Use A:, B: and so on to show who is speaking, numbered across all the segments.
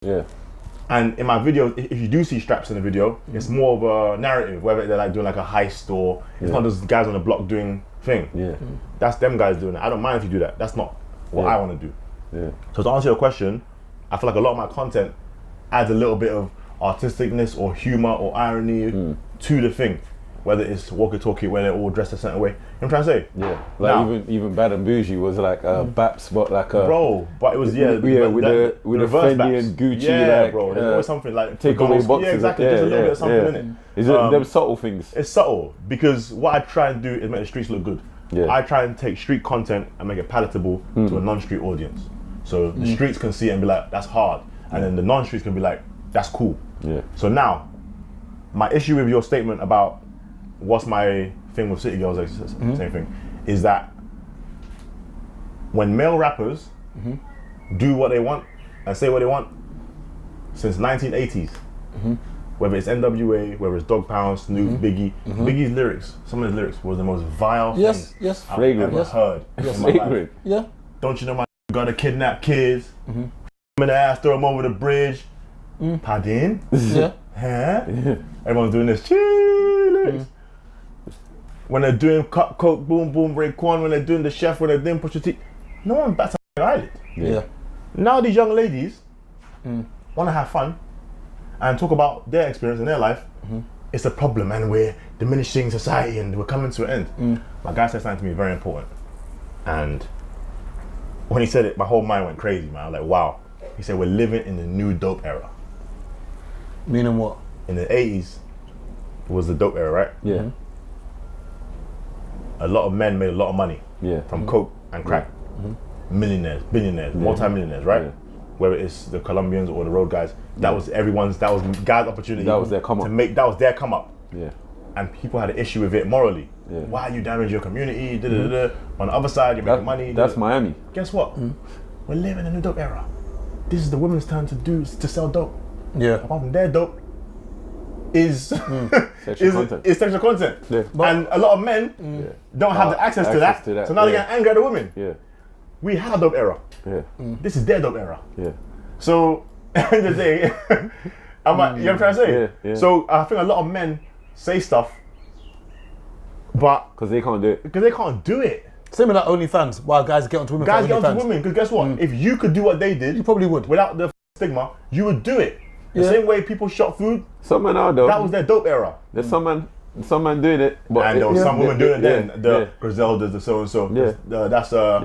A: Yeah.
B: And in my videos, if you do see straps in the video, it's more of a narrative, whether they're like doing like a heist or it's not just guys on the block doing thing.
A: Yeah.
B: That's them guys doing it. I don't mind if you do that. That's not what I want to do.
A: Yeah.
B: So to answer your question, I feel like a lot of my content adds a little bit of artisticness or humor or irony to the thing. Whether it's walkie-talkie, where they're all dressed a certain way. You know what I'm trying to say?
A: Yeah. Like
B: now,
A: even Bad and Bougie was like Baps, but like a
B: bro. But it was
A: with the
B: reverse
A: Fendi
B: Baps.
A: and Gucci.
B: Yeah,
A: like,
B: bro. There's always something like
A: take away boxes.
B: Yeah, exactly. There's a little bit of something in it.
A: Is it them subtle things?
B: It's subtle because what I try and do is make the streets look good.
A: Yeah.
B: I try and take street content and make it palatable to a non-street audience. So the streets can see it and be like, that's hard. And then the non-streets can be like, that's cool.
A: Yeah.
B: So now, my issue with your statement about what's my thing with City Girls, same thing, is that when male rappers do what they want and say what they want since 1980s, whether it's NWA, whether it's Dog Pound, Snoop, Biggie, Biggie's lyrics, some of his lyrics was the most vile things I've ever heard in my life.
C: Yeah.
B: Don't you know my gotta kidnap kids, in the ass, throw them over the bridge, pardon?
C: Yeah.
B: Huh? Everyone's doing this lyrics. When they're doing cut, coke, boom, boom, Raekwon, when they're doing the chef, when they're doing Pusha T, no one bats an eyelid.
C: Yeah.
B: Now these young ladies want to have fun and talk about their experience in their life. It's a problem and we're diminishing society and we're coming to an end. My guy said something to me very important. And when he said it, my whole mind went crazy, man. I was like, wow. He said, we're living in the new dope era.
C: Meaning what?
B: In the 80s, it was the dope era, right?
A: Yeah.
B: A lot of men made a lot of money from coke and crack. Millionaires, billionaires, multi-millionaires, right?
A: Yeah.
B: Whether it's the Colombians or the road guys, that was guys' opportunity.
A: That was their come up.
B: That was their come up.
A: Yeah.
B: And people had an issue with it morally.
A: Yeah.
B: Why are you damaging your community? On the other side, you're making money.
A: That's Miami.
B: Guess what? We're living in a dope era. This is the women's turn to sell dope.
C: Yeah.
B: Apart from their dope is sexual content.
A: Yeah.
B: And a lot of men don't have the access to that. So now they get angry at the women.
A: Yeah.
B: We had a dope era.
A: Yeah.
B: This is their dope era.
A: Yeah.
B: So at the end of the day, I'm like, you know what I'm trying to say?
A: Yeah, yeah.
B: So I think a lot of men say stuff, but
A: Because they can't do it.
B: because they can't do it.
C: Same with like OnlyFans. Why guys get onto women?
B: Guys
C: for
B: get onto
C: OnlyFans.
B: women because guess what? If you could do what they did,
C: You probably would.
B: without the stigma, you would do it. The
C: Yeah.
B: same way people shot food,
A: Some men are though.
B: that was their dope era.
A: There's some man doing it. But
B: And there was some women doing it then. The
A: Yeah.
B: Griseldas, the so and so.
A: Yeah.
B: That's
A: Yeah.
B: now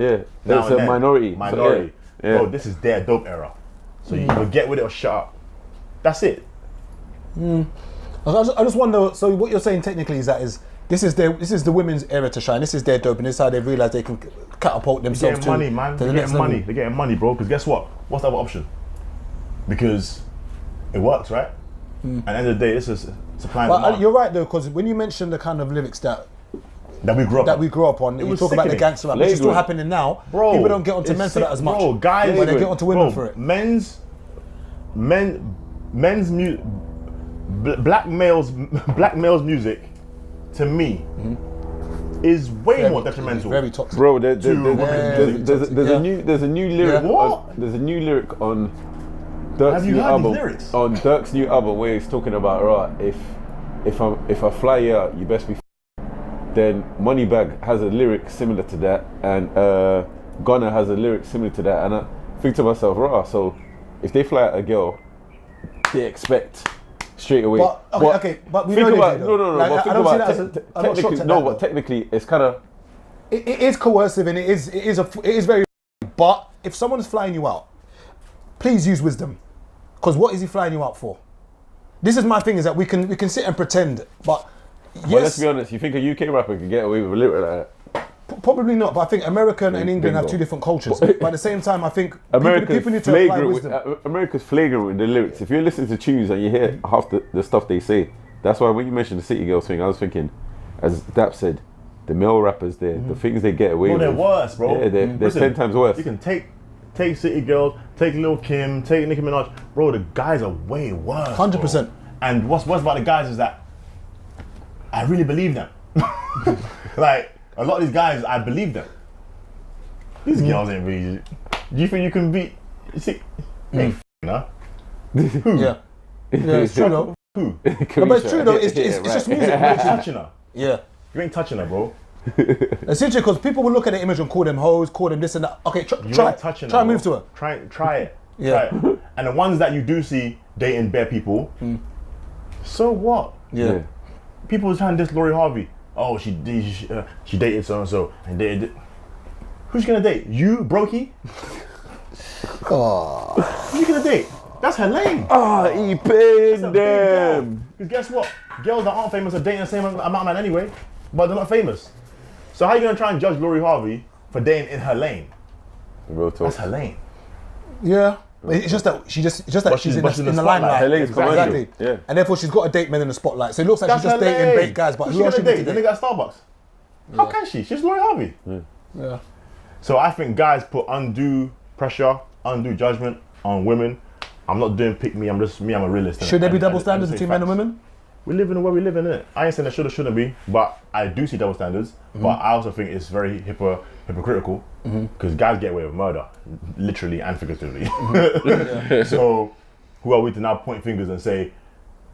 A: That's
B: and
A: a
B: then.
A: minority.
B: Minority.
A: So, yeah.
B: Bro, this is their dope era. So you either get with it or shut up. That's it.
C: I just wonder. So what you're saying technically is that this is the women's era to shine. This is their dope, and this is how they realize they can catapult
B: They're
C: themselves
B: getting money, man.
C: to
B: They're
C: the next
B: getting money.
C: level.
B: They're getting money, bro. Because guess what? What's the other option? Because it works, right? And at the end of the day, this is supply and
C: But
B: demand.
C: you're right though, because when you mention the kind of lyrics that
B: that we grew up on.
C: you
B: was
C: talk about the
B: sickening.
C: gangster rap, which is still
A: Flagrant.
C: happening now.
B: Bro,
C: People don't get onto
B: it's
C: men for that
B: sick,
C: as much.
B: bro. Guys,
C: but they get onto women
B: bro,
C: for it.
B: Men's music, black males music, to me, is way more detrimental.
C: Very toxic.
A: Bro, there's
B: To
A: a new lyric.
C: Yeah.
B: What?
A: There's a new lyric on Dirk's
B: Have you
A: new
B: heard
A: album.
B: these lyrics?
A: On Dirk's new album, where he's talking about, right, if I fly you out, you best be. Then Moneybag has a lyric similar to that, and Gunna has a lyric similar to that, and I think to myself, right, so if they fly out a girl, they expect straight away.
C: But we
A: think
C: know they
A: about
C: do, though.
A: no.
C: Like,
A: But
C: I
A: think
C: don't see
A: about
C: that as I'm not shocked
A: technically
C: at
A: no,
C: that,
A: but
C: though.
A: technically it's kind of
C: It is coercive and it is very. But if someone's flying you out, please use wisdom, because what is he flying you out for? This is my thing: is that we can sit and pretend, but yes,
A: But let's be honest. You think a UK rapper can get away with a lyric like that?
C: probably not. But I think America and England have
A: Bingo.
C: two different cultures. But at the same time, I think
A: America's
C: people need to apply
A: flagrant.
C: wisdom.
A: America's flagrant with the lyrics. If you're listening to tunes and you hear half the stuff they say, that's why when you mentioned the City Girls thing, I was thinking, as Dap said, the male rappers, the things they get away
B: Bro,
A: with.
B: they're worse, bro.
A: Yeah, they're
B: Listen,
A: 10 times worse.
B: You can take City Girls, take Lil Kim, take Nicki Minaj. Bro, the guys are way worse.
C: 100%.
B: And what's worse about the guys is that I really believe them. Like, a lot of these guys, I believe them. These girls ain't really. Do you think you can beat? You see, ain't nah.
C: Yeah. Yeah, it's true though.
B: Who?
C: No, but it's true though. It's just music.
B: You ain't touching her.
C: Yeah.
B: You ain't touching her, bro.
C: It's interesting because people will look at the image and call them hoes, call them this and that. Okay,
B: You
C: try
B: ain't touching
C: and
B: her.
C: move to
B: bro.
C: her.
B: Try it.
C: Yeah.
B: Try it. And the ones that you do see dating bare people, so what?
C: Yeah.
B: People are trying to diss Lori Harvey. Oh, she dated so and so and dated. Who's she gonna date? You, Brokey?
C: Oh.
B: Who's she gonna date? That's her lane.
A: Ah, he paid them.
B: Because guess what? Girls that aren't famous are dating the same amount of man anyway, but they're not famous. So how are you gonna try and judge Lori Harvey for dating in her lane?
A: Real talk.
B: That's her lane.
C: Yeah. It's just that she's in the
B: spotlight.
C: limelight.
A: Her lane's commercial.
C: Exactly.
A: Yeah.
C: And therefore she's got to date men in the spotlight. So it looks like
B: That's
C: she's just
B: her
C: dating
B: lane.
C: bait guys, but
B: Who's
C: who
B: she
C: else she
B: gonna
C: going
B: date?
C: to
B: The
C: date?
B: nigga at Starbucks. How can she? She's Lori Harvey.
C: Yeah.
B: So I think guys put undue pressure, undue judgment on women. I'm not doing pick me. I'm a realist.
C: Should there be
B: And-
C: double
B: and
C: standards
B: say
C: between men and
B: facts.
C: women?
B: We live in the way we live in it. I ain't saying there should or shouldn't be, but I do see double standards. But I also think it's very hypocritical because guys get away with murder, literally and figuratively. So who are we to now point fingers and say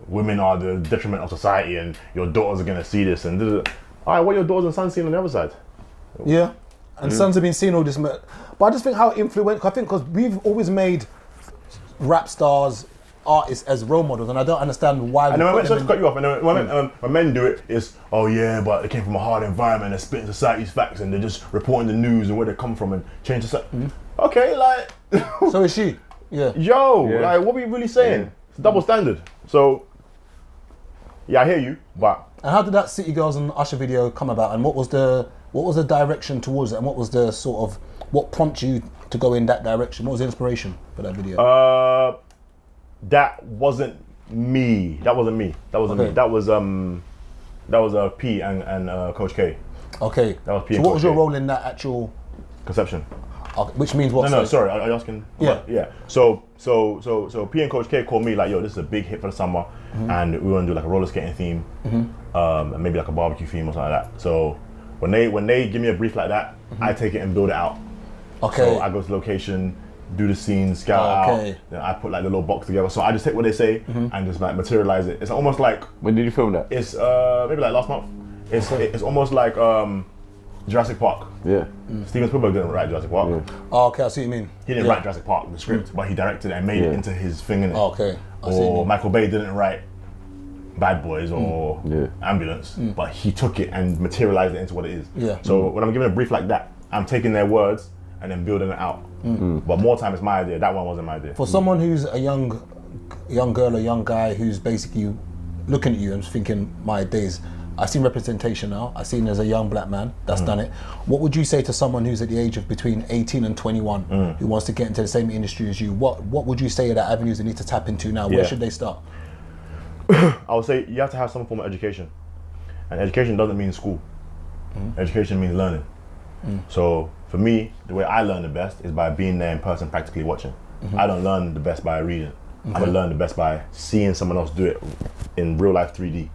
B: women are the detriment of society and your daughters are gonna see this and all right, what are your daughters and sons seeing on the other side?
C: Yeah. And sons have been seeing all this. But I just think how influential, I think because we've always made rap stars, artists as role models, and I don't understand why.
B: And then
C: put
B: sorry
C: them
B: to
C: in-
B: cut you off. And then when men do it, it's oh yeah, but they came from a hard environment. They're spitting society's facts, and they're just reporting the news and where they come from and change society. Okay, like
C: So is she. Yeah.
B: yo,
A: Yeah.
B: like what are we really saying? It's a double standard. So yeah, I hear you, but
C: And how did that City Girls and Usher video come about? And what was the direction towards it? And what was the sort of what prompted you to go in that direction? What was the inspiration for that video?
B: that wasn't me. That wasn't me. That wasn't
C: Okay.
B: me. That was P and Coach K.
C: Okay.
B: that was P
C: So
B: and
C: what was
B: Coach
C: your
B: K.
C: role in that actual?
B: Conception.
C: Which means what?
B: No, sorry. Are you asking?
C: Yeah.
B: Yeah. So P and Coach K called me like, yo, this is a big hit for the summer, and we want to do like a roller skating theme, and maybe like a barbecue theme or something like that. So when they give me a brief like that, I take it and build it out.
C: Okay.
B: So I go to location, do the scene, scout
C: Okay.
B: out. Then I put like the little box together. So I just take what they say and just like materialize it. It's almost like
A: When did you film that?
B: it's maybe like last month. It's almost like Jurassic Park.
A: Yeah.
B: Steven Spielberg didn't write Jurassic Park.
A: Yeah.
C: Oh, okay, I see what you mean.
B: He didn't write Jurassic Park, the script, but he directed it and made it
A: Yeah.
B: into his thing in it.
C: Oh, okay, I see what you
B: Or
C: mean.
B: Michael Bay didn't write Bad Boys or
A: Yeah.
B: Ambulance, but he took it and materialized it into what it is.
C: Yeah.
B: So when I'm giving a brief like that, I'm taking their words and then building it out. But more time it's my idea. That one wasn't my idea.
C: For someone who's a young girl or young guy who's basically looking at you and thinking, my days, I've seen representation now. I've seen as a young black man that's done it. What would you say to someone who's at the age of between 18 and 21 who wants to get into the same industry as you? What would you say are the avenues they need to tap into now? Where
B: Yeah.
C: should they start?
B: I would say you have to have some form of education. And education doesn't mean school. Education means learning. So for me, the way I learn the best is by being there in person, practically watching. I don't learn the best by reading. I learn the best by seeing someone else do it in real life 3D.